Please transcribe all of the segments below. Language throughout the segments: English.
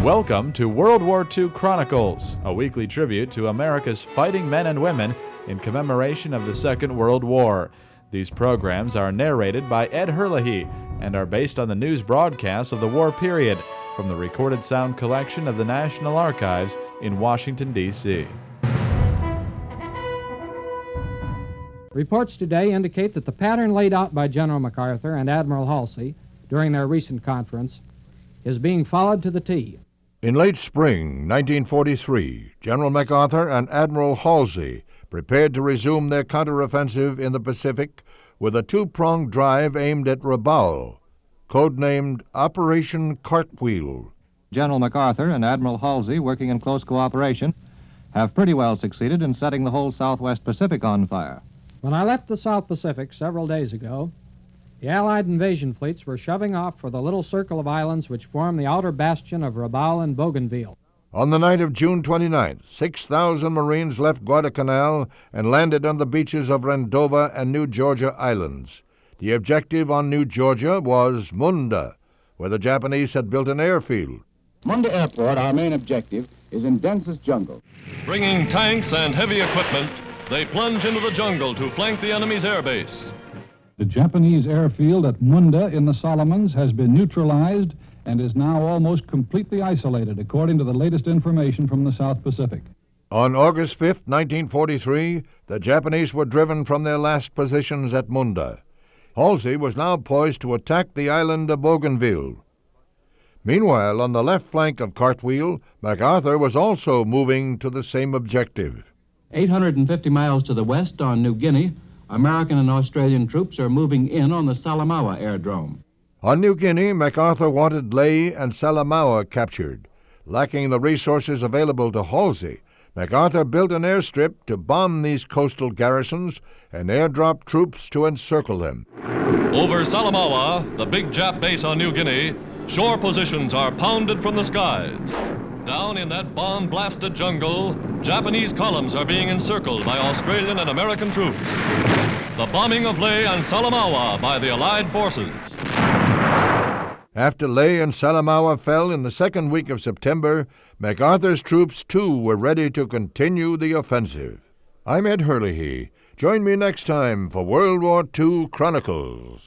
Welcome to World War II Chronicles, a weekly tribute to America's fighting men and women in commemoration of the Second World War. These programs are narrated by Ed Herlihy and are based on the news broadcasts of the war period from the recorded sound collection of the National Archives in Washington, D.C. Reports today indicate that the pattern laid out by General MacArthur and Admiral Halsey during their recent conference is being followed to the T. In late spring 1943, General MacArthur and Admiral Halsey prepared to resume their counteroffensive in the Pacific with a two-pronged drive aimed at Rabaul, codenamed Operation Cartwheel. General MacArthur and Admiral Halsey, working in close cooperation, have pretty well succeeded in setting the whole Southwest Pacific on fire. When I left the South Pacific several days ago, the Allied invasion fleets were shoving off for the little circle of islands which form the outer bastion of Rabaul and Bougainville. On the night of June 29th, 6,000 Marines left Guadalcanal and landed on the beaches of Rendova and New Georgia islands. The objective on New Georgia was Munda, where the Japanese had built an airfield. Munda Airport, our main objective, is in densest jungle. Bringing tanks and heavy equipment, they plunge into the jungle to flank the enemy's airbase. The Japanese airfield at Munda in the Solomons has been neutralized and is now almost completely isolated, according to the latest information from the South Pacific. On August 5th, 1943, the Japanese were driven from their last positions at Munda. Halsey was now poised to attack the island of Bougainville. Meanwhile, on the left flank of Cartwheel, MacArthur was also moving to the same objective. 850 miles to the west on New Guinea, American and Australian troops are moving in on the Salamaua airdrome. On New Guinea, MacArthur wanted Lae and Salamaua captured. Lacking the resources available to Halsey, MacArthur built an airstrip to bomb these coastal garrisons and airdrop troops to encircle them. Over Salamaua, the big Jap base on New Guinea, shore positions are pounded from the skies. Down in that bomb-blasted jungle, Japanese columns are being encircled by Australian and American troops. The bombing of Lae and Salamaua by the Allied forces. After Lae and Salamaua fell in the second week of September, MacArthur's troops, too, were ready to continue the offensive. I'm Ed Herlihy. Join me next time for World War II Chronicles.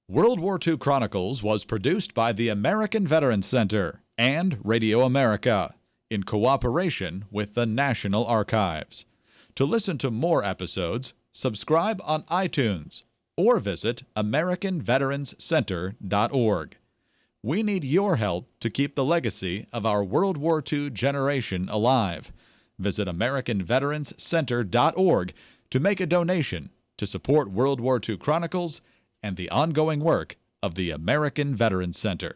World War II Chronicles was produced by the American Veterans Center and Radio America in cooperation with the National Archives. To listen to more episodes, subscribe on iTunes or visit AmericanVeteransCenter.org. We need your help to keep the legacy of our World War II generation alive. Visit AmericanVeteransCenter.org to make a donation to support World War II Chronicles and the ongoing work of the American Veterans Center.